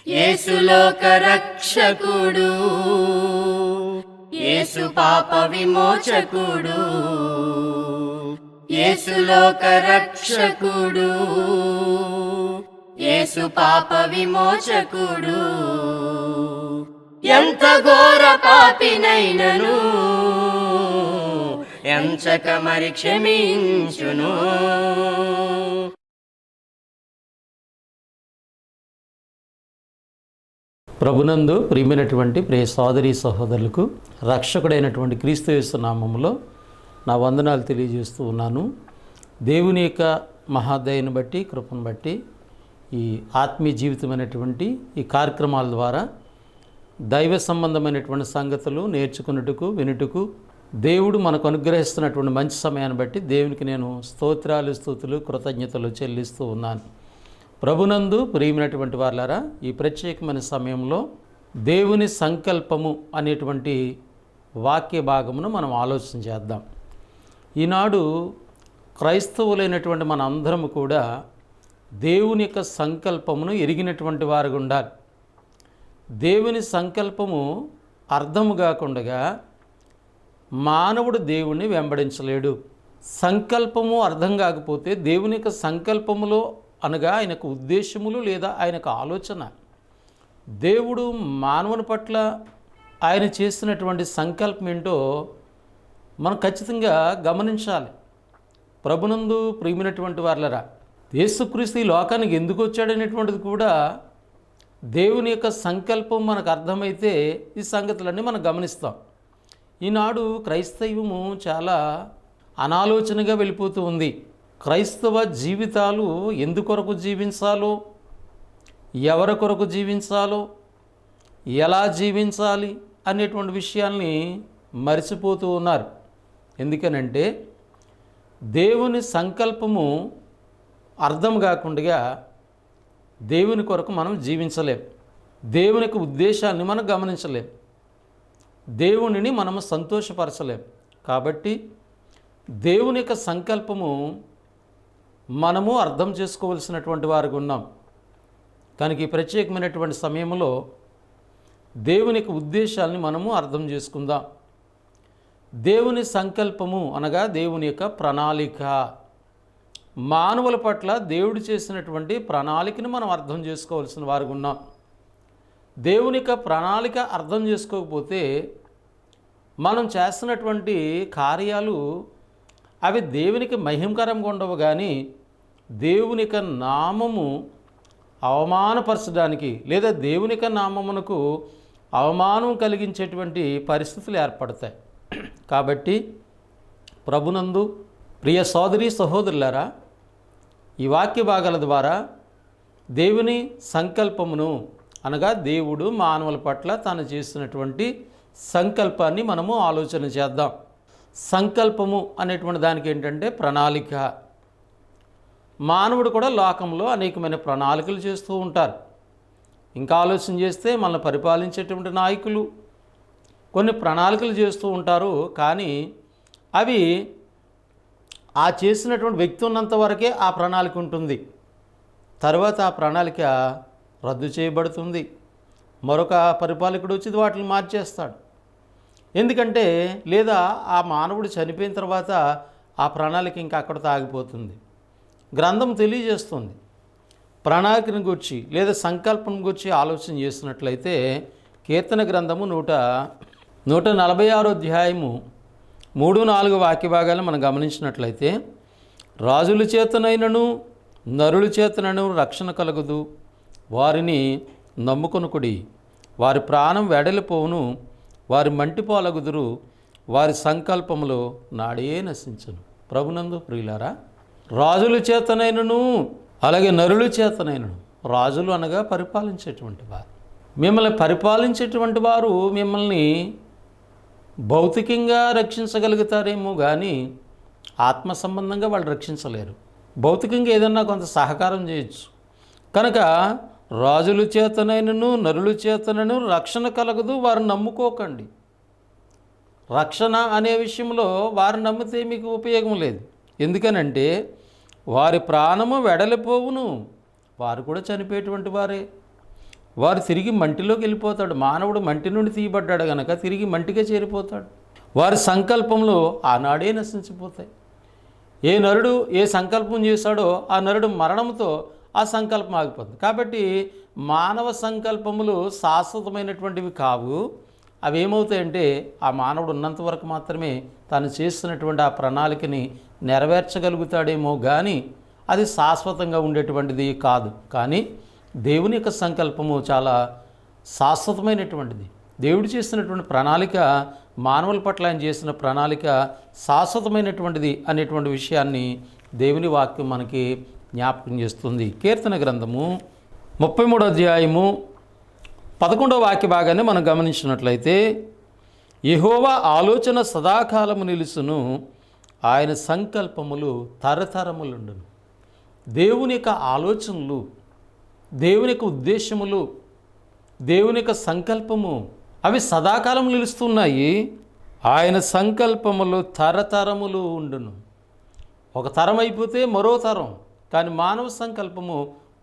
యేసు లోక రక్షకుడు, యేసు పాప విమోచకుడు, యేసు లోక రక్షకుడు, యేసు పాప విమోచకుడు. ఎంత ఘోర పాపినైనను ఎంచక మరి క్షమించును. ప్రభునందు ప్రియమైనటువంటి ప్రియ సోదరీ సహోదరులకు రక్షకుడైనటువంటి క్రీస్తు యేసు నామములో నా వందనాలు తెలియజేస్తూ ఉన్నాను. దేవుని యొక్క మహాదయను బట్టి, కృపను బట్టి ఈ ఆత్మీయ జీవితమైనటువంటి ఈ కార్యక్రమాల ద్వారా దైవ సంబంధమైనటువంటి సంగతులు నేర్చుకున్నట్టుకు, వినుటకు దేవుడు మనకు అనుగ్రహిస్తున్నటువంటి మంచి సమయాన్ని బట్టి దేవునికి నేను స్తుతులు కృతజ్ఞతలు చెల్లిస్తూ ఉన్నాను. ప్రభునందు ప్రియమైనటువంటి వారులారా, ఈ ప్రత్యేకమైన సమయంలో దేవుని సంకల్పము అనేటువంటి వాక్య భాగమును మనం ఆలోచన చేద్దాం. ఈనాడు క్రైస్తవులైనటువంటి మన అందరము కూడా దేవుని యొక్క సంకల్పమును ఎరిగినటువంటి వారుగా ఉండాలి. దేవుని సంకల్పము అర్థము కాకుండా మానవుడు దేవుణ్ణి వెంబడించలేడు. సంకల్పము అర్థం కాకపోతే దేవుని యొక్క సంకల్పములో అనగా ఆయనకు ఉద్దేశములు లేదా ఆయనకు ఆలోచన, దేవుడు మానవుని పట్ల ఆయన చేసినటువంటి సంకల్పం ఏంటో మనం ఖచ్చితంగా గమనించాలి. ప్రభునందు ప్రియమైనటువంటి వారులరా, యేసుక్రీస్తు ఈ లోకానికి ఎందుకు వచ్చాడనేటువంటిది కూడా దేవుని యొక్క సంకల్పం మనకు అర్థమైతే ఈ సంగతులన్నీ మనం గమనిస్తాం. ఈనాడు క్రైస్తవము చాలా అనాలోచనగా వెళ్ళిపోతూ ఉంది. క్రైస్తవ జీవితాలు ఎందుకొరకు జీవించాలో, ఎవరి కొరకు జీవించాలో, ఎలా జీవించాలి అనేటువంటి విషయాల్ని మరిచిపోతూ ఉన్నారు. ఎందుకనంటే దేవుని సంకల్పము అర్థం కాకుండా దేవుని కొరకు మనం జీవించలేం. దేవుని యొక్క ఉద్దేశాన్ని మనం గమనించలేం. దేవునిని మనము సంతోషపరచలేం. కాబట్టి దేవుని యొక్క సంకల్పము మనము అర్థం చేసుకోవలసినటువంటి వారికి ఉన్నాం. కనుక ఈ ప్రత్యేకమైనటువంటి సమయంలో దేవుని యొక్క ఉద్దేశాలని మనము అర్థం చేసుకుందాం. దేవుని సంకల్పము అనగా దేవుని యొక్క ప్రణాళిక, మానవుల పట్ల దేవుడు చేసినటువంటి ప్రణాళికను మనం అర్థం చేసుకోవాల్సిన వారికి ఉన్నాం. దేవుని యొక్క ప్రణాళిక అర్థం చేసుకోకపోతే మనం చేస్తున్నటువంటి కార్యాలు అవి దేవునికి మహిమకరంగా ఉండవు, కానీ దేవుని యొక్క నామము అవమానపరచడానికి లేదా దేవుని యొక్క నామమునకు అవమానం కలిగించేటువంటి పరిస్థితులు ఏర్పడతాయి. కాబట్టి ప్రభునందు ప్రియ సోదరీ సహోదరులారా, ఈ వాక్య భాగాల ద్వారా దేవుని సంకల్పమును అనగా దేవుడు మానవుల పట్ల తాను చేసినటువంటి సంకల్పాన్ని మనము ఆలోచన చేద్దాం. సంకల్పము అనేటువంటి దానికి ఏంటంటే ప్రణాళిక. మానవుడు కూడా లోకంలో అనేకమైన ప్రణాళికలు చేస్తూ ఉంటారు. ఇంకా ఆలోచన చేస్తే మనల్ని పరిపాలించేటువంటి నాయకులు కొన్ని ప్రణాళికలు చేస్తూ ఉంటారు, కానీ అవి ఆ చేసినటువంటి వ్యక్తి ఉన్నంత వరకే ఆ ప్రణాళిక ఉంటుంది. తర్వాత ఆ ప్రణాళిక రద్దు చేయబడుతుంది. మరొక పరిపాలకుడు వచ్చి వాటిని మార్చేస్తాడు. ఎందుకంటే లేదా ఆ మానవుడు చనిపోయిన తర్వాత ఆ ప్రణాళిక ఇంకా అక్కడితో ఆగిపోతుంది. గ్రంథం తెలియజేస్తుంది. ప్రణాళికను గురించి లేదా సంకల్పం గురించి ఆలోచన చేసినట్లయితే కీర్తన గ్రంథము 146 అధ్యాయము 3-4 వాక్య భాగాలను మనం గమనించినట్లయితే, రాజుల చేతనైనను నరుల చేతనను రక్షణ కలుగుదు, వారిని నమ్ముకొనుకుడి, వారి ప్రాణం వెడలిపోవును, వారి మంటిపాలగుదురు, వారి సంకల్పములో నాడే నశించును. ప్రభునందు ప్రియులారా, రాజుల చేతనైనను అలాగే నరుల చేతనైనను, రాజులు అనగా పరిపాలించేటువంటి వారు, మిమ్మల్ని పరిపాలించేటువంటి వారు మిమ్మల్ని భౌతికంగా రక్షించగలుగుతారేమో కానీ ఆత్మ సంబంధంగా వాళ్ళు రక్షించలేరు. భౌతికంగా ఏదన్నా కొంత సహకారం చేయొచ్చు. కనుక రాజుల చేతనైనను నరుల చేతనను రక్షణ కలగదు, వారు నమ్ముకోకండి. రక్షణ అనే విషయంలో వారు నమ్మితే మీకు ఉపయోగం లేదు. ఎందుకనంటే వారి ప్రాణము వెడలిపోవును, వారు కూడా చనిపోయేటువంటి వారే. వారు తిరిగి మంటిలోకి వెళ్ళిపోతాడు. మానవుడు మంటి నుండి తీయబడ్డాడు గనక తిరిగి మంటికే చేరిపోతాడు. వారి సంకల్పంలో ఆనాడే నశించిపోతాయి. ఏ నరుడు ఏ సంకల్పం చేశాడో ఆ నరుడు మరణంతో ఆ సంకల్పం ఆగిపోతుంది. కాబట్టి మానవ సంకల్పములు శాశ్వతమైనటువంటివి కావు. అవి ఏమవుతాయంటే ఆ మానవుడు ఉన్నంత వరకు మాత్రమే తాను చేస్తున్నటువంటి ఆ ప్రణాళికని నెరవేర్చగలుగుతాడేమో కానీ అది శాశ్వతంగా ఉండేటువంటిది కాదు. కానీ దేవుని యొక్క సంకల్పము చాలా శాశ్వతమైనటువంటిది. దేవుడు చేస్తున్నటువంటి ప్రణాళిక, మానవుల పట్ల ఆయన చేసిన ప్రణాళిక శాశ్వతమైనటువంటిది అనేటువంటి విషయాన్ని దేవుని వాక్యం మనకి జ్ఞాపకం చేస్తుంది. కీర్తన గ్రంథము 33వ అధ్యాయము 11వ వాక్య భాగాన్ని మనం గమనించినట్లయితే, యెహోవా ఆలోచన సదాకాలము నిలుసును, ఆయన సంకల్పములు తరతరములుండును. దేవుని యొక్క ఆలోచనలు, దేవుని యొక్క ఉద్దేశములు, దేవుని యొక్క సంకల్పము అవి సదాకాలం నిలుస్తున్నాయి. ఆయన సంకల్పములు తరతరములు ఉండును. ఒక తరం అయిపోతే మరో తరం, కానీ మానవ సంకల్పము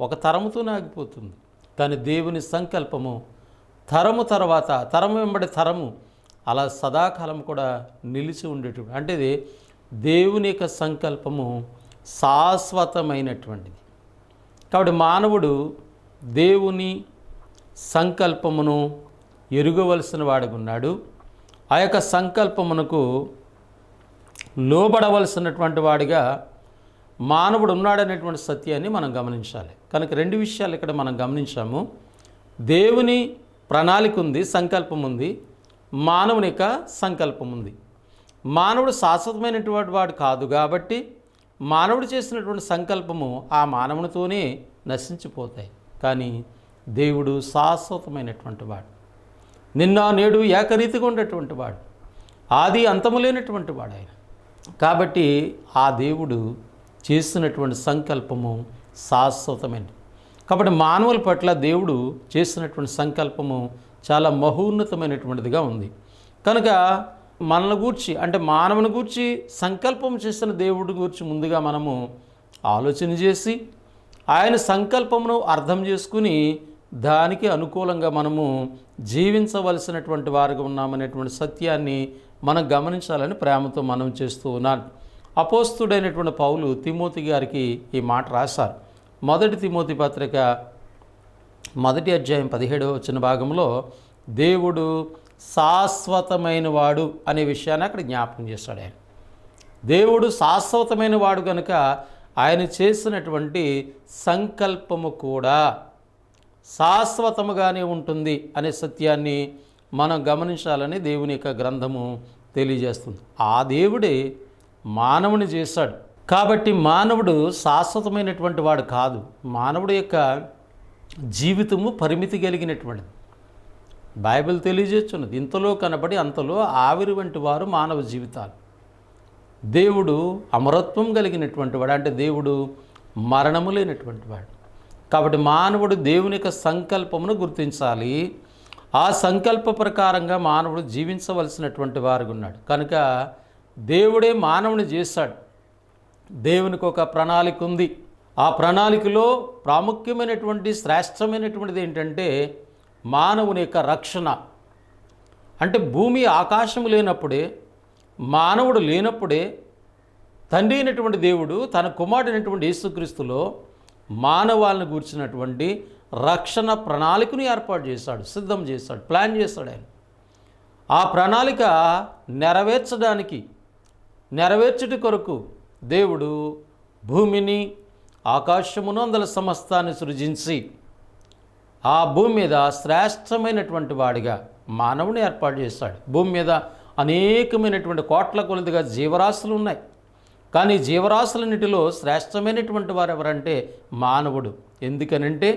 ఒక తరముతోనే ఆగిపోతుంది. కానీ దేవుని సంకల్పము తరము తర్వాత తరము వెంబడి తరము అలా సదాకాలం కూడా నిలిచి ఉండేటువంటి, అంటే ఇది దేవుని యొక్క సంకల్పము శాశ్వతమైనటువంటిది. కాబట్టి మానవుడు దేవుని సంకల్పమును ఎరుగవలసిన వాడిగా ఉన్నాడు. ఆ యొక్క సంకల్పమునకు లోబడవలసినటువంటి వాడిగా మానవుడు ఉన్నాడనేటువంటి సత్యాన్ని మనం గమనించాలి. కనుక రెండు విషయాలు ఇక్కడ మనం గమనించాము. దేవుని ప్రణాళిక ఉంది, సంకల్పం ఉంది. మానవుని యొక్క సంకల్పం ఉంది. మానవుడు శాశ్వతమైనటువంటి వాడు కాదు కాబట్టి మానవుడు చేసినటువంటి సంకల్పము ఆ మానవునితోనే నశించిపోతాయి. కానీ దేవుడు శాశ్వతమైనటువంటి వాడు, నిన్న నేడు ఏకరీతిగా ఉండేటువంటి వాడు, ఆది అంతము లేనటువంటి వాడు ఆయన. కాబట్టి ఆ దేవుడు చేసినటువంటి సంకల్పము శాశ్వతమైనది. కాబట్టి మానవుల పట్ల దేవుడు చేసినటువంటి సంకల్పము చాలా మహోన్నతమైనటువంటిదిగా ఉంది. కనుక మనల్ని గూర్చి, అంటే మానవుని గూర్చి సంకల్పం చేసిన దేవుడి గురించి ముందుగా మనము ఆలోచన చేసి ఆయన సంకల్పమును అర్థం చేసుకుని దానికి అనుకూలంగా మనము జీవించవలసినటువంటి వారుగా ఉన్నామనేటువంటి సత్యాన్ని మనం గమనించాలని ప్రేమతో మనం చేస్తూ ఉన్నాను. అపోస్తుడైనటువంటి పౌలు తిమోతి గారికి ఈ మాట రాశారు. 1 తిమోతి పత్రిక 1వ అధ్యాయం 17వ వచన భాగంలో దేవుడు శాశ్వతమైన వాడు అనే విషయాన్ని అక్కడ జ్ఞాపకం చేశాడు. ఆయన దేవుడు శాశ్వతమైన వాడు కనుక ఆయన చేసినటువంటి సంకల్పము కూడా శాశ్వతముగానే ఉంటుంది అనే సత్యాన్ని మనం గమనించాలని దేవుని యొక్క గ్రంథము తెలియజేస్తుంది. ఆ దేవుడే మానవుని చేశాడు కాబట్టి మానవుడు శాశ్వతమైనటువంటి వాడు కాదు. మానవుడి యొక్క జీవితము పరిమితి కలిగినటువంటిది. బైబిల్ తెలియజేస్తున్నది, ఇంతలో కనబడి అంతలో ఆవిరి వంటి వారు మానవ జీవితాలు. దేవుడు అమరత్వం కలిగినటువంటి వాడు, అంటే దేవుడు మరణము లేనటువంటి వాడు. కాబట్టి మానవుడు దేవుని యొక్క సంకల్పమును గుర్తించాలి. ఆ సంకల్ప ప్రకారంగా మానవుడు జీవించవలసినటువంటి వారుగా ఉన్నాడు. కనుక దేవుడే మానవుని చేశాడు. దేవునికి ఒక ప్రణాళిక ఉంది. ఆ ప్రణాళికలో ప్రాముఖ్యమైనటువంటి శ్రేష్టమైనటువంటిది ఏంటంటే మానవుని యొక్క రక్షణ. అంటే భూమి ఆకాశము లేనప్పుడే, మానవుడు లేనప్పుడే తండ్రి అయినటువంటి దేవుడు తన కుమారుడైనటువంటి యేసుక్రీస్తులో మానవాళ్ళని గూర్చినటువంటి రక్షణ ప్రణాళికను ఏర్పాటు చేశాడు, సిద్ధం చేశాడు, ప్లాన్ చేశాడు. ఆయన ఆ ప్రణాళిక నెరవేర్చుట కొరకు దేవుడు భూమిని ఆకాశమును అందుల సమస్తాన్ని సృజించి ఆ భూమి మీద శ్రేష్టమైనటువంటి వాడిగా మానవుని ఏర్పాటు చేశాడు. భూమి మీద అనేకమైనటువంటి కోట్ల కొలదిగా జీవరాశులు ఉన్నాయి. కానీ జీవరాశులన్నిటిలో శ్రేష్టమైనటువంటి వారు ఎవరంటే మానవుడు. ఎందుకనంటే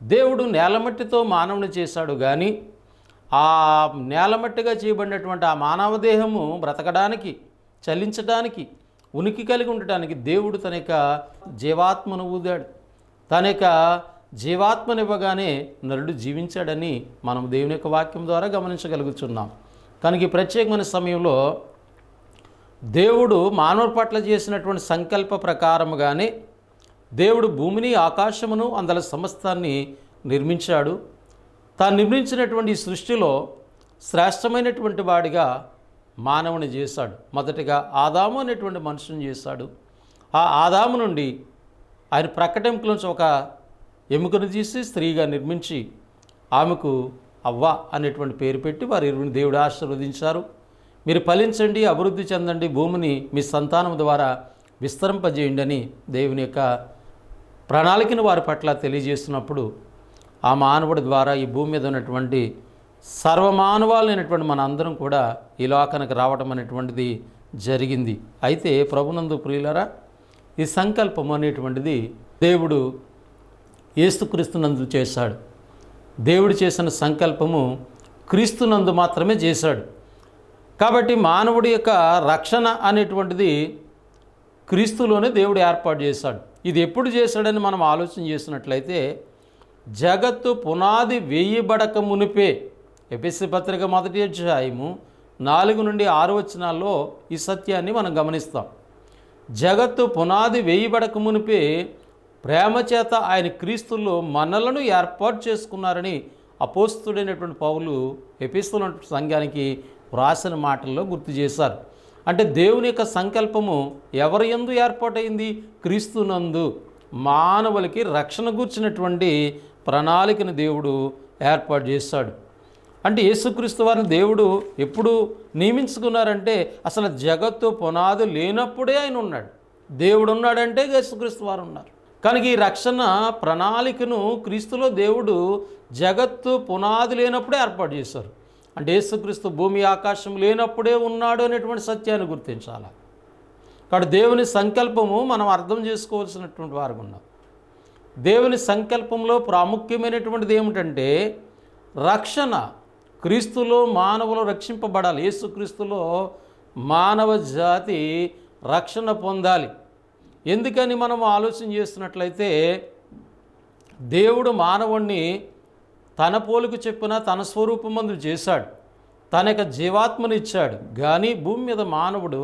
దేవుడు నేలమట్టితో మానవుని చేశాడు, కానీ ఆ నేలమట్టిగా చేయబడినటువంటి ఆ మానవ దేహము బ్రతకడానికి, చలించడానికి, ఉనికి కలిగి ఉండటానికి దేవుడు తన యొక్క జీవాత్మను ఊదాడు. తన యొక్క జీవాత్మనివ్వగానే నరుడు జీవించాడని మనం దేవుని యొక్క వాక్యం ద్వారా గమనించగలుగుతున్నాం. కనుక ఈ ప్రత్యేకమైన సమయంలో దేవుడు మానవుడి పట్ల చేసినటువంటి సంకల్ప ప్రకారముగానే దేవుడు భూమిని ఆకాశమును అందుల సమస్తాన్ని నిర్మించాడు. తాను నిర్మించినటువంటి ఈ సృష్టిలో శ్రేష్టమైనటువంటి వాడిగా మానవుని చేశాడు. మొదటిగా ఆదాము అనేటువంటి మనుషుని చేశాడు. ఆ ఆదాము నుండి ఆయన ప్రక్కటెముక నుంచి ఒక ఎముకను తీసి స్త్రీగా నిర్మించి ఆమెకు అవ్వ అనేటువంటి పేరు పెట్టి వారి ఇరువురిని దేవుడు ఆశీర్వదించారు. మీరు ఫలించండి, అభివృద్ధి చెందండి, భూమిని మీ సంతానం ద్వారా విస్తరింపజేయండి అని దేవుని యొక్క ప్రణాళికను వారి పట్ల తెలియజేస్తున్నప్పుడు ఆ మానవుడి ద్వారా ఈ భూమి మీద ఉన్నటువంటి సర్వమానవాళ్ళైనటువంటి మన అందరం కూడా ఈ లోకానికి రావడం అనేటువంటిది జరిగింది. అయితే ప్రభునందు ప్రియులరా, ఈ సంకల్పం అనేటువంటిది దేవుడు యేసుక్రీస్తునందు చేశాడు. దేవుడు చేసిన సంకల్పము క్రీస్తునందు మాత్రమే చేశాడు. కాబట్టి మానవుడి యొక్క రక్షణ అనేటువంటిది క్రీస్తులోనే దేవుడు ఏర్పాటు చేశాడు. ఇది ఎప్పుడు చేశాడని మనం ఆలోచన చేసినట్లయితే జగత్తు పునాది వేయబడక మునిపే, ఎఫెసీ పత్రిక 1వ అధ్యాయము 4 నుండి 6 వచనాల్లో ఈ సత్యాన్ని మనం గమనిస్తాం. జగత్తు పునాది వేయబడక మునిపే ప్రేమ చేత ఆయన క్రీస్తుల్లో మనలను ఏర్పాటు చేసుకున్నారని అపోస్తుడైనటువంటి పౌలు ఎఫెసీయుల సంఘానికి వ్రాసిన మాటల్లో గుర్తు చేశారు. అంటే దేవుని యొక్క సంకల్పము ఎవరి యందు ఏర్పాటైంది? క్రీస్తునందు మానవులకి రక్షణ గూర్చినటువంటి ప్రణాళికను దేవుడు ఏర్పాటు చేశాడు. అంటే యేసుక్రీస్తు వారిని దేవుడు ఎప్పుడు నియమించుకున్నారంటే అసలు జగత్తు పునాది లేనప్పుడే ఆయన ఉన్నాడు. దేవుడు ఉన్నాడంటే యేసుక్రీస్తు వారు ఉన్నారు. కనుక ఈ రక్షణ ప్రణాళికను క్రీస్తులో దేవుడు జగత్తు పునాది లేనప్పుడే ఏర్పాటు చేశారు. అంటే యేసుక్రీస్తు భూమి ఆకాశం లేనప్పుడే ఉన్నాడు అనేటువంటి సత్యాన్ని గుర్తించాలి. కాబట్టి దేవుని సంకల్పము మనం అర్థం చేసుకోవాల్సినటువంటి వారు ఉన్నాం. దేవుని సంకల్పంలో ప్రాముఖ్యమైనటువంటిది ఏమిటంటే రక్షణ. క్రీస్తులో మానవులు రక్షింపబడాలి. యేసుక్రీస్తులో మానవ జాతి రక్షణ పొందాలి. ఎందుకని మనం ఆలోచన చేస్తున్నట్లయితే దేవుడు మానవుణ్ణి తన పోలిక చెప్పిన తన స్వరూపమందు చేశాడు, తన యొక్క జీవాత్మని ఇచ్చాడు. కానీ భూమి మీద మానవుడు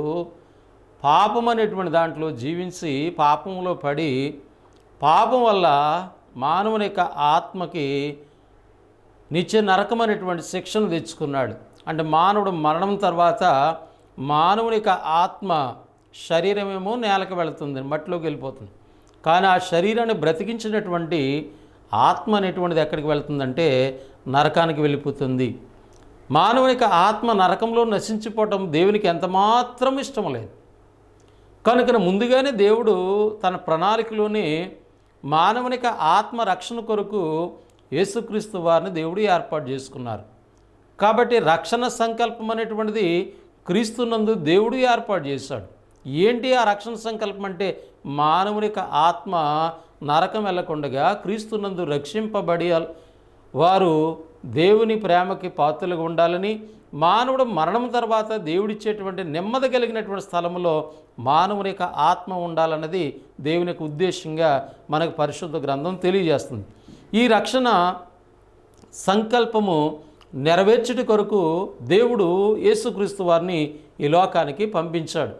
పాపం అనేటువంటి దాంట్లో జీవించి పాపంలో పడి పాపం వల్ల మానవుని యొక్క ఆత్మకి నిత్య నరకం అనేటువంటి శిక్షను తెచ్చుకున్నాడు. అంటే మానవుడు మరణం తర్వాత మానవుని యొక్క ఆత్మ శరీరమేమో నేలకు వెళుతుంది, మట్టిలోకి వెళ్ళిపోతుంది. కానీ ఆ శరీరాన్ని బ్రతికించినటువంటి ఆత్మ అనేటువంటిది ఎక్కడికి వెళుతుందంటే నరకానికి వెళ్ళిపోతుంది. మానవునికి ఆత్మ నరకంలో నశించిపోవటం దేవునికి ఎంతమాత్రం ఇష్టం లేదు. కనుక ముందుగానే దేవుడు తన ప్రణాళికలోనే మానవునికి ఆత్మ రక్షణ కొరకు యేసుక్రీస్తు వారిని దేవుడు ఏర్పాటు చేసుకున్నారు. కాబట్టి రక్షణ సంకల్పం అనేటువంటిది క్రీస్తునందు దేవుడు ఏర్పాటు చేశాడు. ఏంటి ఆ రక్షణ సంకల్పం అంటే మానవుని యొక్క ఆత్మ నరకం వెళ్ళకుండగా క్రీస్తునందు రక్షింపబడి వారు దేవుని ప్రేమకి పాత్రలుగా ఉండాలని, మానవుడు మరణం తర్వాత దేవుడిచ్చేటువంటి నెమ్మది కలిగినటువంటి స్థలంలో మానవుని యొక్క ఆత్మ ఉండాలన్నది దేవుని యొక్క ఉద్దేశంగా మనకు పరిశుద్ధ గ్రంథం తెలియజేస్తుంది. ఈ రక్షణ సంకల్పము నెరవేర్చుట కొరకు దేవుడు యేసుక్రీస్తు వారిని ఈ లోకానికి పంపించాడు.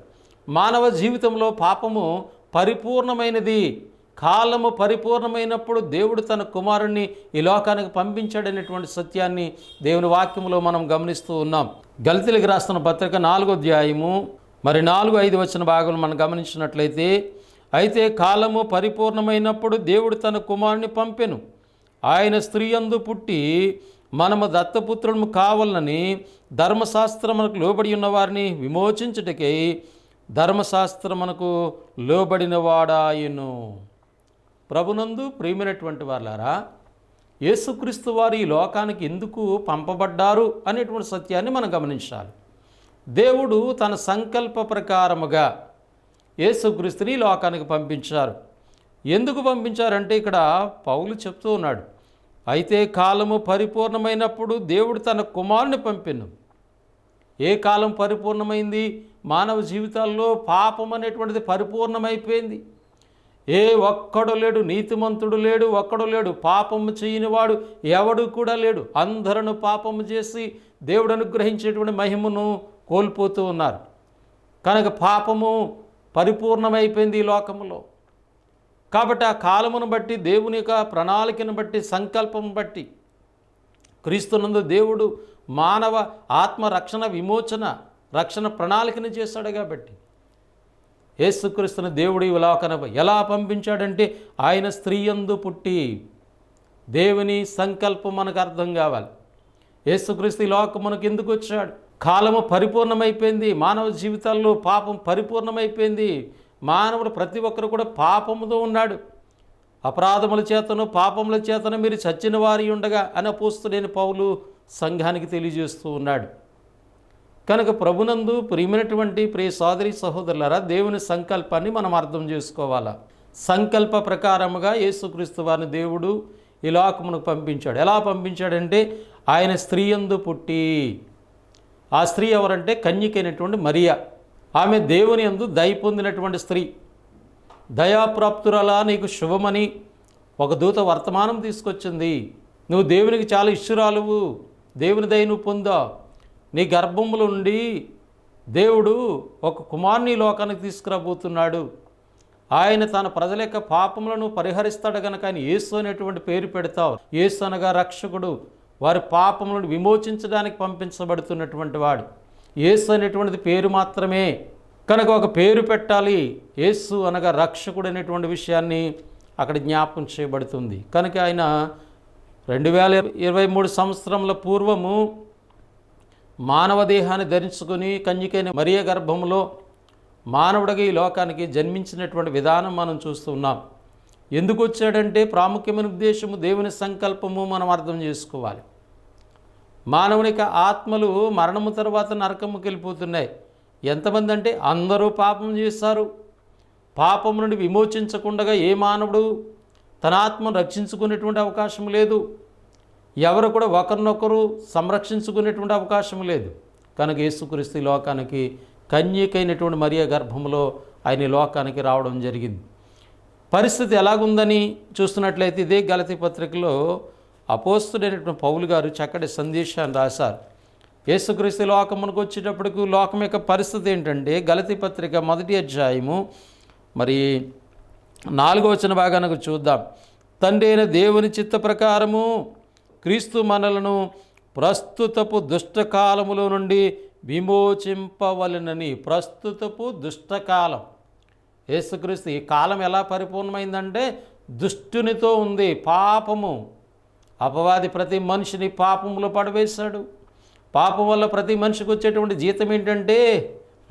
మానవ జీవితంలో పాపము పరిపూర్ణమైనది. కాలము పరిపూర్ణమైనప్పుడు దేవుడు తన కుమారుణ్ణి ఈ లోకానికి పంపించాడనేటువంటి సత్యాన్ని దేవుని వాక్యంలో మనం గమనిస్తూ ఉన్నాం. గలతీయులకు రాస్తున్న పత్రిక 4వ అధ్యాయము 4-5 వచన భాగం మనం గమనించినట్లయితే, అయితే కాలము పరిపూర్ణమైనప్పుడు దేవుడు తన కుమారుని పంపెను. ఆయన స్త్రీ యందు పుట్టి మనము దత్తపుత్రులము కావాలని ధర్మశాస్త్రమునకు లోబడి ఉన్న వారిని విమోచించుటకై ధర్మశాస్త్రమునకు లోబడిన వాడాయను. ప్రభునందు ప్రియమైనటువంటి వారులారా, యేసుక్రీస్తు వారు ఈ లోకానికి ఎందుకు పంపబడ్డారు అనేటువంటి సత్యాన్ని మనం గమనించాలి. దేవుడు తన సంకల్ప ప్రకారముగా యేసుక్రీస్తుని ఈ లోకానికి పంపించారు. ఎందుకు పంపించారంటే ఇక్కడ పౌలు చెప్తూ ఉన్నాడు, అయితే కాలము పరిపూర్ణమైనప్పుడు దేవుడు తన కుమారుని పంపెను. ఏ కాలం పరిపూర్ణమైంది? మానవ జీవితాల్లో పాపం అనేటువంటిది పరిపూర్ణమైపోయింది. ఏ ఒక్కడు లేడు, నీతిమంతుడు లేడు, ఒక్కడు లేడు, పాపము చేయనివాడు ఎవడు కూడా లేడు. అందరూ పాపము చేసి దేవుడు అనుగ్రహించేటువంటి మహిమను కోల్పోతూ ఉన్నారు. కనుక పాపము పరిపూర్ణమైపోయింది ఈ లోకములో. కాబట్టి ఆ కాలమును బట్టి, దేవుని యొక్క ప్రణాళికను బట్టి, సంకల్పం బట్టి క్రీస్తునందు దేవుడు మానవ ఆత్మ రక్షణ విమోచన రక్షణ ప్రణాళికను చేశాడు కాబట్టి యేసుక్రీస్తుని దేవుడు ఈ లోకాన ఎలా పంపించాడంటే ఆయన స్త్రీ యందు పుట్టి దేవుని సంకల్పం మనకు అర్థం కావాలి. యేసుక్రీస్తు ఈ లోకం మనకు ఎందుకు వచ్చాడు? కాలము పరిపూర్ణమైపోయింది, మానవ జీవితాల్లో పాపం పరిపూర్ణమైపోయింది. మానవుడు ప్రతి ఒక్కరు కూడా పాపముతో ఉన్నాడు. అపరాధముల చేతను పాపముల చేతను మీరు చచ్చిన వారి ఉండగా అని అపోస్తలుడైన పౌలు సంఘానికి తెలియజేస్తూ ఉన్నాడు. కనుక ప్రభునందు ప్రియమైనటువంటి ప్రియ సోదరి సహోదరులారా, దేవుని సంకల్పాన్ని మనం అర్థం చేసుకోవాలా. సంకల్ప ప్రకారముగా యేసుక్రీస్తు వారిని దేవుడు ఈ లోకమునకు పంపించాడు. ఎలా పంపించాడంటే ఆయన స్త్రీ యందు పుట్టి, ఆ స్త్రీ ఎవరంటే కన్యకైనటువంటి మరియా. ఆమె దేవుని యందు దయ పొందినటువంటి స్త్రీ. దయాప్రాప్తురాలా నీకు శుభమని ఒక దూత వర్తమానం తీసుకొచ్చింది. నువ్వు దేవునికి చాలా ఇష్టురాలువు, దేవుని దయ నువ్వు పొందా. నీ గర్భములో నుండి దేవుడు ఒక కుమారుని లోకానికి తీసుకురాబోతున్నాడు. ఆయన తన ప్రజల యొక్క పాపములను పరిహరిస్తాడు కనుక ఆయన యేసు అనేటువంటి పేరు పెడతావు. యేసు అనగా రక్షకుడు, వారి పాపములను విమోచించడానికి పంపించబడుతున్నటువంటి వాడు. యేసు అనేటువంటిది పేరు మాత్రమే కనుక ఒక పేరు పెట్టాలి. యేసు అనగా రక్షకుడు అనేటువంటి విషయాన్ని అక్కడ జ్ఞాపకం చేయబడుతుంది. కనుక ఆయన 2023 సంవత్సరముల పూర్వము మానవ దేహాన్ని ధరించుకొని కన్యకైన మరియ గర్భంలో మానవుడిగా ఈ లోకానికి జన్మించినటువంటి విధానం మనం చూస్తున్నాం. ఎందుకు వచ్చాడంటే ప్రాముఖ్యమైన ఉద్దేశము, దేవుని సంకల్పము మనం అర్థం చేసుకోవాలి. మానవునికి ఆత్మలు మరణము తర్వాత నరకముకి వెళ్ళిపోతున్నాయి. ఎంతమంది అంటే అందరూ పాపం చేశారు. పాపం నుండి విమోచించకుండా ఏ మానవుడు తన ఆత్మను రక్షించుకునేటువంటి అవకాశం లేదు. ఎవరు కూడా ఒకరినొకరు సంరక్షించుకునేటువంటి అవకాశం లేదు. కనుక యేసుక్రీస్తు లోకానికి కన్యకైనటువంటి మరియ గర్భంలో ఆయన ఈ లోకానికి రావడం జరిగింది. పరిస్థితి ఎలాగుందని చూస్తున్నట్లయితే ఇదే గలతీ పత్రికలో అపోస్తలుడైనటువంటి పౌలు గారు చక్కటి సందేశాన్ని రాశారు. యేసుక్రీస్తు లోకమునకు వచ్చేటప్పటికి లోకం యొక్క పరిస్థితి ఏంటంటే గలతీ పత్రిక 1వ అధ్యాయము 4వ వచన భాగానికి చూద్దాం. తండ్రి అయిన దేవుని చిత్త ప్రకారము క్రీస్తు మనలను ప్రస్తుతపు దుష్టకాలములో నుండి విమోచింపవలెనని. ప్రస్తుతపు దుష్టకాలం, యేసుక్రీస్తు ఈ కాలం ఎలా పరిపూర్ణమైందంటే దుష్టునితో ఉంది. పాపము, అపవాది ప్రతి మనిషిని పాపంలో పడవేశాడు. పాపం వల్ల ప్రతి మనిషికి వచ్చేటువంటి జీతం ఏంటంటే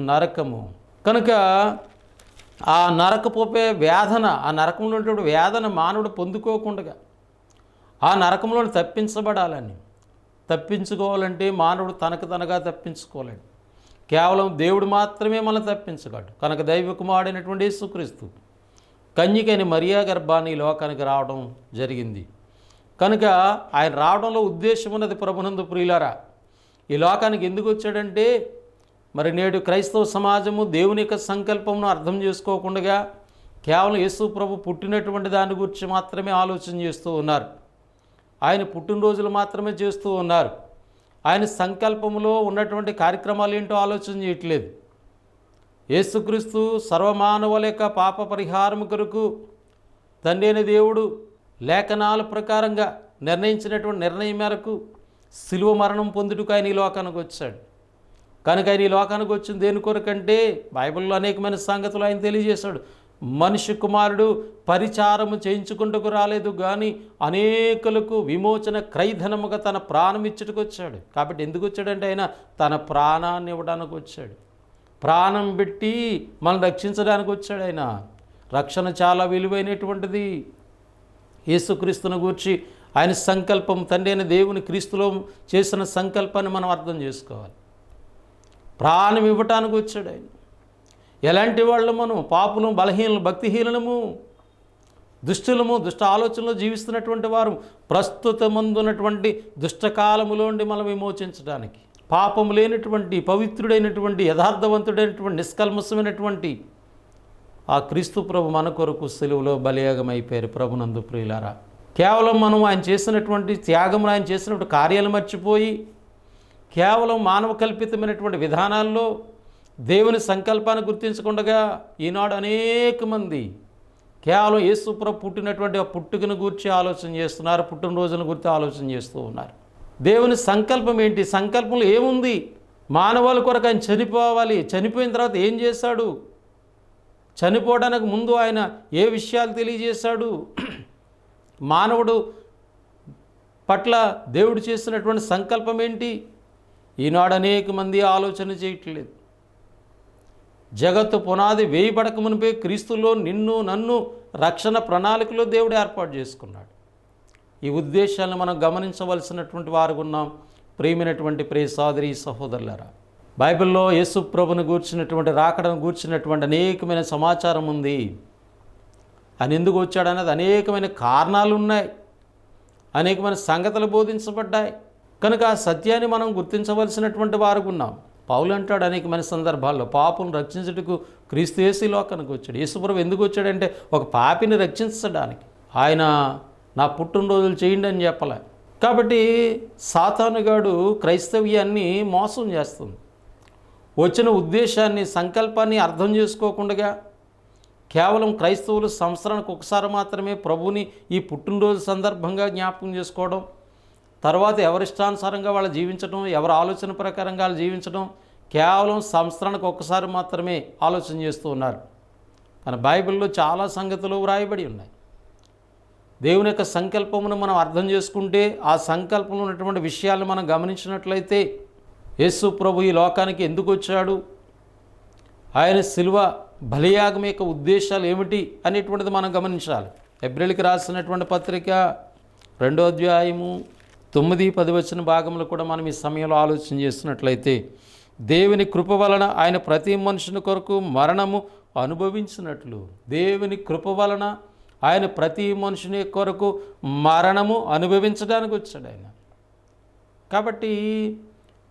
నరకము. కనుక ఆ నరకపోపే వేదన, ఆ నరకంలో ఉన్నటువంటి వేదన మానవుడు పొందుకోకుండా ఆ నరకంలో తప్పించబడాలని, తప్పించుకోవాలంటే మానవుడు తనగా తప్పించుకోలేడు. కేవలం దేవుడు మాత్రమే మనం తప్పించగలడు. కనుక దైవ కుమారుడైనటువంటి యేసుక్రీస్తు కన్యకైన మరియా గర్భాన్ని ఈ లోకానికి రావడం జరిగింది. కనుక ఆయన రావడంలో ఉద్దేశం ఉన్నది. ప్రభునందు ప్రియులారా, ఈ లోకానికి ఎందుకు వచ్చాడంటే మరి నేడు క్రైస్తవ సమాజము దేవుని యొక్క సంకల్పమును అర్థం చేసుకోకుండా కేవలం యేసు ప్రభు పుట్టినటువంటి దాని గురించి మాత్రమే ఆలోచన చేస్తూ ఉన్నారు. ఆయన పుట్టినరోజులు మాత్రమే చేస్తూ ఉన్నారు. ఆయన సంకల్పంలో ఉన్నటువంటి కార్యక్రమాలు ఏంటో ఆలోచన చేయట్లేదు. యేసుక్రీస్తు సర్వమానవుల యొక్క పాప పరిహారము కొరకు తండ్రి అయిన దేవుడు లేఖనాల ప్రకారంగా నిర్ణయించినటువంటి నిర్ణయం మేరకు శిలువ మరణం పొందుటకు ఆయన ఈ లోకానికి వచ్చాడు. కనుక ఆయన ఈ లోకానికి వచ్చిన దేని కొరకంటే బైబిల్లో అనేకమైన సంగతులు ఆయన తెలియజేశాడు. మనిషి కుమారుడు పరిచారము చేయించుకుంటకు రాలేదు కానీ అనేకులకు విమోచన క్రైధనముగా తన ప్రాణం ఇచ్చుటకు వచ్చాడు. కాబట్టి ఎందుకు వచ్చాడంటే ఆయన తన ప్రాణాన్ని ఇవ్వడానికి వచ్చాడు. ప్రాణం పెట్టి మనం రక్షించడానికి వచ్చాడు. ఆయన రక్షణ చాలా విలువైనటువంటిది. యేసుక్రీస్తును గూర్చి ఆయన సంకల్పం, తండ్రి అయిన దేవుని క్రీస్తులో చేసిన సంకల్పాన్ని మనం అర్థం చేసుకోవాలి. ప్రాణం ఇవ్వటానికి వచ్చాడు ఆయన. ఎలాంటి వాళ్ళు మనం? పాపులు, బలహీనలు, భక్తిహీనము, దుష్టులము, దుష్ట ఆలోచనలో జీవిస్తున్నటువంటి వారు ప్రస్తుతమందున్నటువంటి దుష్టకాలములో నుండి మనం విమోచించడానికి, పాపము లేనటువంటి పవిత్రుడైనటువంటి యథార్థవంతుడైనటువంటి నిష్కల్మషమైనటువంటి ఆ క్రీస్తు ప్రభు మన కొరకు సిలువలో బలియాగమైపోయారు. ప్రభునందు ప్రియులారా, కేవలం మనం ఆయన చేసినటువంటి త్యాగమును, ఆయన చేసినటువంటి కార్యాలు మర్చిపోయి కేవలం మానవ కల్పితమైనటువంటి విధానాల్లో దేవుని సంకల్పాన్ని గుర్తించకుండా ఈనాడు అనేక మంది కేవలం యేసుప్రభు పుట్టినటువంటి ఆ పుట్టుకను గురించి ఆలోచన చేస్తున్నారు, పుట్టినరోజును గురించి ఆలోచన చేస్తూ ఉన్నారు. దేవుని సంకల్పం ఏంటి? సంకల్పంలో ఏముంది? మానవాళి కొరకు ఆయన చనిపోవాలి. చనిపోయిన తర్వాత ఏం చేశాడు? చనిపోవడానికి ముందు ఆయన ఏ విషయాలు తెలియజేశాడు? మానవుడు పట్ల దేవుడు చేసినటువంటి సంకల్పం ఏంటి? ఈనాడు అనేక మంది ఆలోచన చేయట్లేదు. జగత్తు పునాది వేయబడక మునిపే క్రీస్తులో నిన్ను నన్ను రక్షణ ప్రణాళికలో దేవుడు ఏర్పాటు చేసుకున్నాడు. ఈ ఉద్దేశాలను మనం గమనించవలసినటువంటి వారు ఉన్నాం. ప్రియమైనటువంటి ప్రియ సోదరి సహోదరులారా, బైబిల్లో యేసు ప్రభుని గూర్చినటువంటి రాకడను గూర్చినటువంటి అనేకమైన సమాచారం ఉంది. ఆయన ఎందుకు వచ్చాడనేది అనేకమైన కారణాలు ఉన్నాయి, అనేకమైన సంగతులు బోధించబడ్డాయి. కనుక ఆ సత్యాన్ని మనం గుర్తించవలసినటువంటి వారు ఉన్నాం. పౌలు అంటాడు అనేకమైన సందర్భాల్లో, పాపును రక్షించుటకు క్రీస్తు యేసు ఈ లోకానికి వచ్చాడు. యేసుప్రభు ఎందుకు వచ్చాడంటే ఒక పాపిని రక్షించడానికి. ఆయన నా పుట్టినరోజులు చేయండి అని చెప్పలే. కాబట్టి సాతానుగాడు క్రైస్తవ్యాన్ని మోసం చేస్తుంది. వచ్చిన ఉద్దేశాన్ని, సంకల్పాన్ని అర్థం చేసుకోకుండా కేవలం క్రైస్తవులు సంవత్సరానికి ఒకసారి మాత్రమే ప్రభుని ఈ పుట్టినరోజు సందర్భంగా జ్ఞాపకం చేసుకోవడం, తర్వాత ఎవరిష్టానుసారంగా వాళ్ళు జీవించడం, ఎవరి ఆలోచన ప్రకారంగా వాళ్ళు జీవించడం, కేవలం సంవత్సరానికి ఒక్కసారి మాత్రమే ఆలోచన చేస్తూ ఉన్నారు. మన బైబిల్లో చాలా సంగతులు వ్రాయబడి ఉన్నాయి. దేవుని యొక్క సంకల్పమును మనం అర్థం చేసుకుంటే, ఆ సంకల్పంలో ఉన్నటువంటి విషయాలను మనం గమనించినట్లయితే, యేసు ప్రభు ఈ లోకానికి ఎందుకు వచ్చాడు, ఆయన శిలువ బలియాగం యొక్క ఉద్దేశాలు ఏమిటి అనేటువంటిది మనం గమనించాలి. హెబ్రీయులకు రాసినటువంటి పత్రిక 2వ అధ్యాయము 9-10 భాగంలో కూడా మనం ఈ సమయంలో ఆలోచన చేస్తున్నట్లయితే, దేవుని కృప వలన ఆయన ప్రతి మనుషుని కొరకు మరణము అనుభవించినట్లు, దేవుని కృప వలన ఆయన ప్రతి మనుషుని కొరకు మరణము అనుభవించడానికి వచ్చాడు ఆయన. కాబట్టి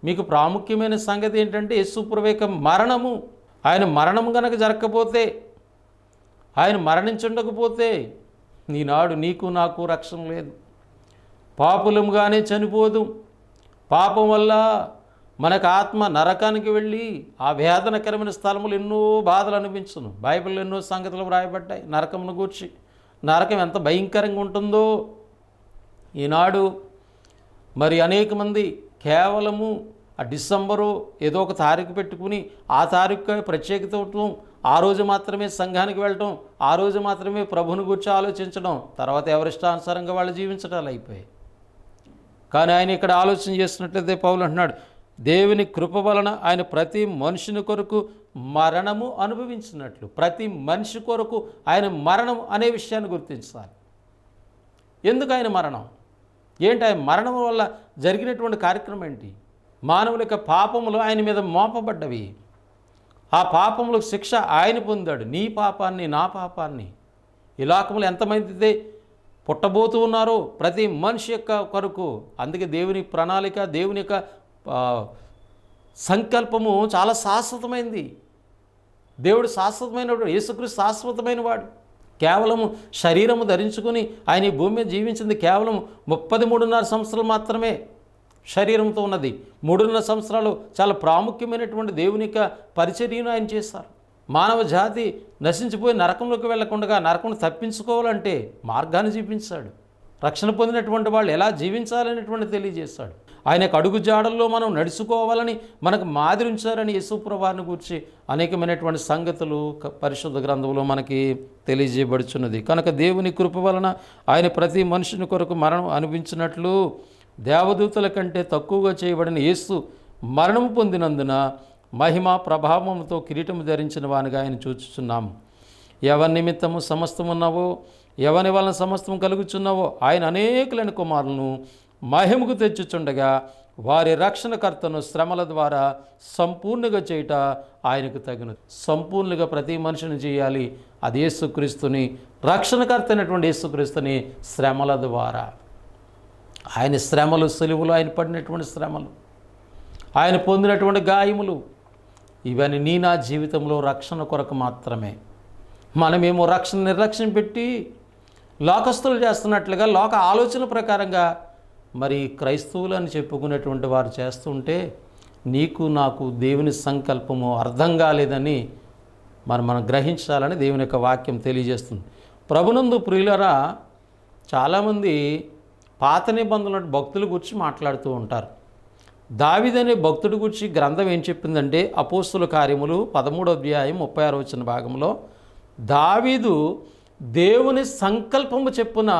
మీకు ప్రాముఖ్యమైన సంగతి ఏంటంటే, యేసుప్రభు యొక్క మరణము. ఆయన మరణం కనుక జరగకపోతే, ఆయన మరణించుండకపోతే ఈనాడు నీకు నాకు రక్షణ లేదు. పాపులముగానే చనిపోదు. పాపం వల్ల మనకు ఆత్మ నరకానికి వెళ్ళి ఆ వేదనకరమైన స్థలములు ఎన్నో బాధలు అనిపించును. బైబిల్లో ఎన్నో సంగతులు వ్రాయబడ్డాయి నరకమును గూర్చి. నరకం ఎంత భయంకరంగా ఉంటుందో ఈనాడు మరి అనేక మంది కేవలము ఆ డిసెంబరు ఏదో ఒక తారీఖు పెట్టుకుని ఆ తారీఖు ప్రత్యేకత ఉండటం, ఆ రోజు మాత్రమే సంఘానికి వెళ్ళటం, ఆ రోజు మాత్రమే ప్రభుని గురించి ఆలోచించడం, తర్వాత ఎవరిష్టానుసారంగా వాళ్ళు జీవించడాలు అయిపోయాయి. కానీ ఆయన ఇక్కడ ఆలోచన చేస్తున్నట్లయితే పౌలు అంటున్నాడు, దేవుని కృప వలన ఆయన ప్రతి మనుషుని కొరకు మరణము అనుభవించినట్లు. ప్రతి మనిషి కొరకు ఆయన మరణం అనే విషయాన్ని గుర్తించాలి. ఎందుకు ఆయన మరణం ఏంటి? ఆయన మరణం వల్ల జరిగినటువంటి కార్యక్రమం ఏంటి? మానవుల యొక్క పాపములు ఆయన మీద మోపబడ్డవి. ఆ పాపములకు శిక్ష ఆయన పొందాడు. నీ పాపాన్ని, నా పాపాన్ని. ఈ లోకములు ఎంతమంది పుట్టబోతూ ఉన్నారో ప్రతి మనిషి యొక్క కొరకు. అందుకే దేవుని ప్రణాళిక, దేవుని యొక్క సంకల్పము చాలా శాశ్వతమైంది. దేవుడు శాశ్వతమైనవాడు, యేసుక్రీస్తు శాశ్వతమైన వాడు. కేవలము శరీరము ధరించుకొని ఆయన ఈ భూమి మీద జీవించింది కేవలం 33.5 సంవత్సరాలు మాత్రమే శరీరంతో ఉన్నది. 3.5 సంవత్సరాలు చాలా ప్రాముఖ్యమైనటువంటి దేవుని యొక్క పరిచర్యను ఆయన చేశారు. మానవ జాతి నశించిపోయి నరకంలోకి వెళ్లకుండా నరకం తప్పించుకోవాలంటే మార్గాన్ని చూపించాడు. రక్షణ పొందినటువంటి వాళ్ళు ఎలా జీవించాలనేటువంటి తెలియజేశాడు. ఆయన అడుగు జాడల్లో మనం నడుచుకోవాలని మనకు మాదిరి ఉంచారని యేసుప్రభువారిని గురించి అనేకమైనటువంటి సంగతులు పరిశుద్ధ గ్రంథంలో మనకి తెలియజేయబడుచున్నది. కనుక దేవుని కృప వలన ఆయన ప్రతి మనుషుని కొరకు మరణం అనుభవించినట్లు దేవదూతల కంటే తక్కువగా చేయబడిన యేసు మరణము పొందినందున మహిమ ప్రభావంతో కిరీటము ధరించిన వానిగా ఆయన చూచుచున్నాము. ఎవరి నిమిత్తము సమస్తమున్నావో, ఎవరి వలన సమస్తం కలుగుచున్నావో ఆయన అనేకులైన కుమారులను మహిమకు తెచ్చుచుండగా వారి రక్షణకర్తను శ్రమల ద్వారా సంపూర్ణంగా చేయుట ఆయనకు తగినది. సంపూర్ణంగా ప్రతి మనిషిని చేయాలి. అది యేసుక్రీస్తుని, రక్షణకర్త అయినటువంటి యేసుక్రీస్తుని శ్రమల ద్వారా. ఆయన శ్రమలు, సిలువలు, ఆయన పడినటువంటి శ్రమలు, ఆయన పొందినటువంటి గాయములు, ఇవన్నీ నీ నా జీవితంలో రక్షణ కొరకు మాత్రమే. మనమేమో రక్షణ నిర్లక్ష్యం పెట్టి లోకస్తులు చేస్తున్నట్లుగా లోక ఆలోచన ప్రకారంగా మరి క్రైస్తవులు అని చెప్పుకునేటువంటి వారు చేస్తుంటే నీకు నాకు దేవుని సంకల్పము అర్థం కాలేదని మనం గ్రహించాలని దేవుని యొక్క వాక్యం తెలియజేస్తుంది. ప్రభునందు ప్రియులరా, చాలామంది పాత నిబంధనల భక్తుల గురించి మాట్లాడుతూ ఉంటారు. దావీదనే భక్తుడి గురించి గ్రంథం ఏం చెప్పిందంటే అపోస్తుల కార్యములు 13వ అధ్యాయం 36వ వచన భాగంలో దావీదు దేవుని సంకల్పము చెప్పున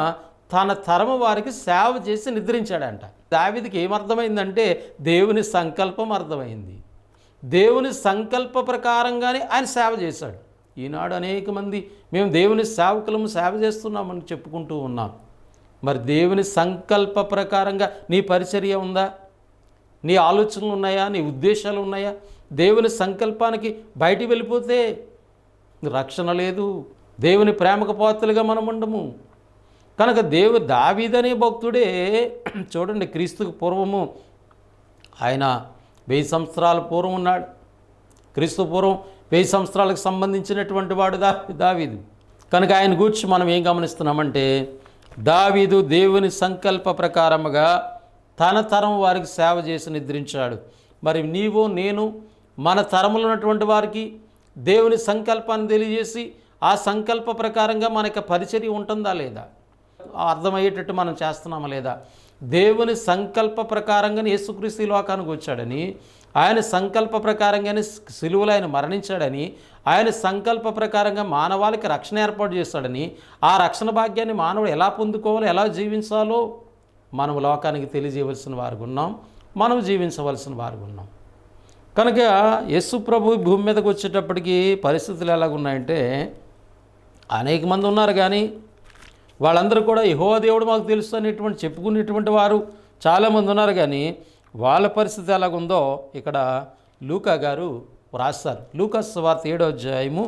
తన తరము వారికి సేవ చేసి నిద్రించాడంట. దావీదుకి ఏమర్థమైందంటే దేవుని సంకల్పం అర్థమైంది. దేవుని సంకల్ప ప్రకారంగానే ఆయన సేవ చేశాడు. ఈనాడు అనేక మంది మేము దేవుని సేవకులము సేవ చేస్తున్నామని చెప్పుకుంటూ ఉన్నాం. మరి దేవుని సంకల్ప ప్రకారంగా నీ పరిచర్య ఉందా? నీ ఆలోచనలు ఉన్నాయా? నీ ఉద్దేశాలు ఉన్నాయా? దేవుని సంకల్పానికి బయటికి వెళ్ళిపోతే రక్షణ లేదు. దేవుని ప్రేమకు పాత్రలుగా మనం ఉండము. కనుక దావీదనే భక్తుడే చూడండి, క్రీస్తుకు పూర్వము ఆయన 1000 సంవత్సరాల పూర్వం ఉన్నాడు. క్రీస్తు పూర్వం 1000 సంవత్సరాలకు సంబంధించినటువంటి వాడు దావీదు. కనుక ఆయన గురించి మనం ఏం గమనిస్తున్నామంటే దావీదు దేవుని సంకల్ప ప్రకారముగా తన తరం వారికి సేవ చేసి నిద్రించాడు. మరి నీవు నేను మన తరములు ఉన్నటువంటి వారికి దేవుని సంకల్పాన్ని తెలియజేసి ఆ సంకల్ప ప్రకారంగా మనకి పరిచర్య ఉంటుందా లేదా, అర్థమయ్యేటట్టు మనం చేస్తున్నామా లేదా? దేవుని సంకల్ప ప్రకారంగానే యేసుక్రీస్తు లోకానికి వచ్చాడని, ఆయన సంకల్ప ప్రకారంగానే సిలువలో ఆయన మరణించాడని, ఆయన సంకల్ప ప్రకారంగా మానవాళికి రక్షణ ఏర్పాటు చేస్తాడని, ఆ రక్షణ భాగ్యాన్ని మానవుడు ఎలా పొందుకోవాలో, ఎలా జీవించాలో మనం లోకానికి తెలియజేయవలసిన వారు ఉన్నాం. మనం జీవించవలసిన వారు ఉన్నాం. కనుక యేసు ప్రభు భూమి మీదకి వచ్చేటప్పటికి పరిస్థితులు ఎలాగున్నాయంటే అనేక మంది ఉన్నారు, కానీ వాళ్ళందరూ కూడా యెహోవా దేవుడు మాకు తెలుసు అనేటువంటి చెప్పుకునేటువంటి వారు చాలామంది ఉన్నారు. కానీ వాళ్ళ పరిస్థితి ఎలాగుందో ఇక్కడ లూకా గారు రాస్తారు. లూకా సువార్త 7వ అధ్యాయము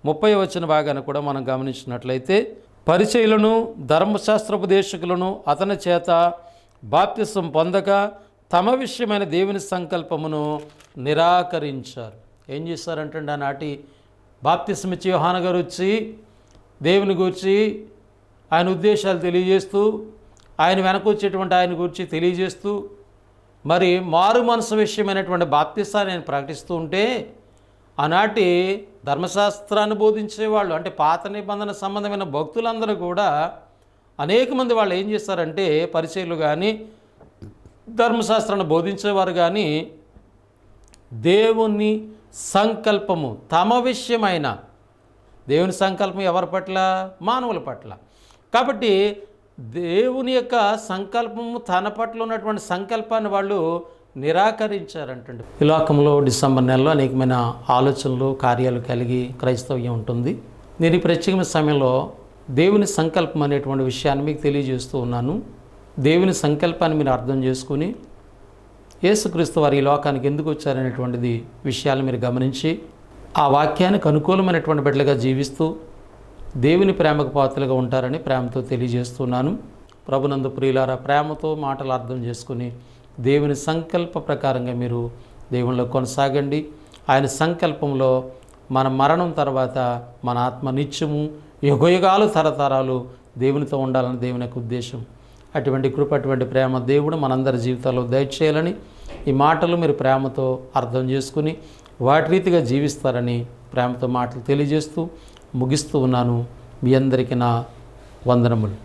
30వ వచన భాగాన్ని కూడా మనం గమనించినట్లయితే పరిచయులను ధర్మశాస్త్రోపదేశకులను అతని చేత బాప్తిసం పొందక తమ విషయమైన దేవుని సంకల్పమును నిరాకరించారు. ఏం చేశారంటే ఆనాటి బాప్తిసం ఇచ్చే యోహాను గారు వచ్చి దేవుని గురించి ఆయన ఉద్దేశాలు తెలియజేస్తూ, ఆయన వెనకొచ్చేటువంటి ఆయన గురించి తెలియజేస్తూ, మరి మారు మనసు విషయమైనటువంటి బాప్తిసాన్ని ఆయన ప్రకటిస్తూ ఉంటే ఆనాటి ధర్మశాస్త్రాన్ని బోధించేవాళ్ళు, అంటే పాత నిబంధన సంబంధమైన భక్తులందరూ కూడా అనేక మంది వాళ్ళు ఏం చేస్తారంటే పరిచయులు కానీ ధర్మశాస్త్రాన్ని బోధించేవారు కానీ దేవుని సంకల్పము తమ విషయమైన దేవుని సంకల్పం ఎవరి పట్ల? మానవుల పట్ల. కాబట్టి దేవుని యొక్క సంకల్పము తన పట్ల ఉన్నటువంటి సంకల్పాన్ని వాళ్ళు నిరాకరించారంటండి. ఈ లోకంలో డిసెంబర్ నెలలో అనేకమైన ఆలోచనలు కార్యాలు కలిగి క్రైస్తవ్యం ఉంటుంది. నేను ఈ ప్రత్యేకమైన సమయంలో దేవుని సంకల్పం అనేటువంటి విషయాన్ని మీకు తెలియజేస్తూ ఉన్నాను. దేవుని సంకల్పాన్ని మీరు అర్థం చేసుకుని యేసుక్రీస్తు వారు ఈ లోకానికి ఎందుకు వచ్చారనేటువంటిది విషయాలు మీరు గమనించి ఆ వాక్యానికి అనుకూలమైనటువంటి బిడ్డలుగా జీవిస్తూ దేవుని ప్రేమకు పాత్రలుగా ఉంటారని ప్రేమతో తెలియజేస్తున్నాను. ప్రభునందు ప్రియులారా, ప్రేమతో మాటలు అర్థం చేసుకుని దేవుని సంకల్ప ప్రకారంగా మీరు దేవునిలో కొనసాగండి. ఆయన సంకల్పంలో మన మరణం తర్వాత మన ఆత్మ నిత్యము యుగయుగాలు తరతరాలు దేవునితో ఉండాలని దేవుని యొక్క ఉద్దేశం. అటువంటి కృప, అటువంటి ప్రేమ దేవుడు మనందరి జీవితాల్లో దయచేయాలని ఈ మాటలు మీరు ప్రేమతో అర్థం చేసుకుని వాటి రీతిగా జీవిస్తారని ప్రేమతో మాటలు తెలియజేస్తూ ముగిస్తూ ఉన్నాను. మీ అందరికీ నా వందనములు.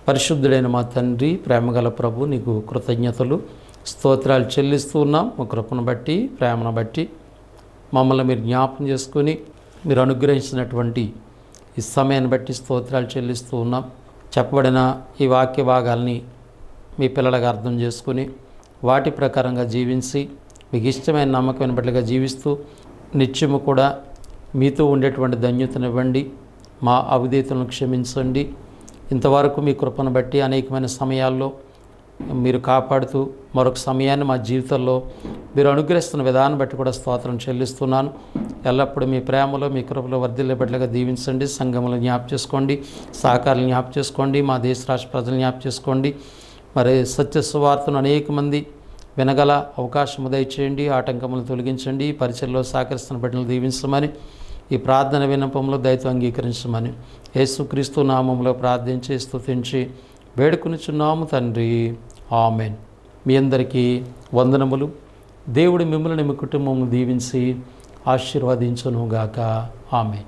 పరిశుద్ధుడైన మా తండ్రి, ప్రేమగల ప్రభు, నీకు కృతజ్ఞతలు స్తోత్రాలు చెల్లిస్తూ ఉన్నాం. మా కృపను బట్టి, ప్రేమను బట్టి మమ్మల్ని మీరు జ్ఞాపకం చేసుకొని మీరు అనుగ్రహించినటువంటి ఈ సమయాన్ని బట్టి స్తోత్రాలు చెల్లిస్తూ ఉన్నాం. చెప్పబడిన ఈ వాక్య భాగాల్ని మీ పిల్లలకు అర్థం చేసుకుని వాటి ప్రకారంగా జీవించి మీకు ఇష్టమైన నమ్మకమైన బట్లుగా జీవిస్తూ నిత్యము కూడా మీతో ఉండేటువంటి ధన్యతనివ్వండి. మా అవిధేయతలను క్షమించండి. ఇంతవరకు మీ కృపను బట్టి అనేకమైన సమయాల్లో మీరు కాపాడుతూ మరొక సమయాన్ని మా జీవితంలో మీరు అనుగ్రహిస్తున్న విధానం బట్టి కూడా స్తోత్రం చెల్లిస్తున్నాను. ఎల్లప్పుడూ మీ ప్రేమలో, మీ కృపలో వర్ధిల్లే బిడ్డలుగా దీవించండి. సంఘములను జ్ఞాపకం చేసుకోండి, సహకారాలను జ్ఞాపకం చేసుకోండి, మా దేశ రాష్ట్ర ప్రజలను జ్ఞాపకం చేసుకోండి. మరి సత్య సువార్తను అనేక మంది వినగల అవకాశం దయచేయండి. ఆటంకములను తొలగించండి. పరిచయలో సహకరిస్తున్న బిడ్డలను దీవించమని ఈ ప్రార్థన విన్నపంలో దయతో అంగీకరించమని యేసుక్రీస్తు నామంలో ప్రార్థించి స్తుతించి వేడుకొనుచున్నాము తండ్రి. ఆమెన్. మీ అందరికీ వందనములు. దేవుడు మిమ్మల్ని, మీ కుటుంబం దీవించి ఆశీర్వదించునుగాక. ఆమెన్.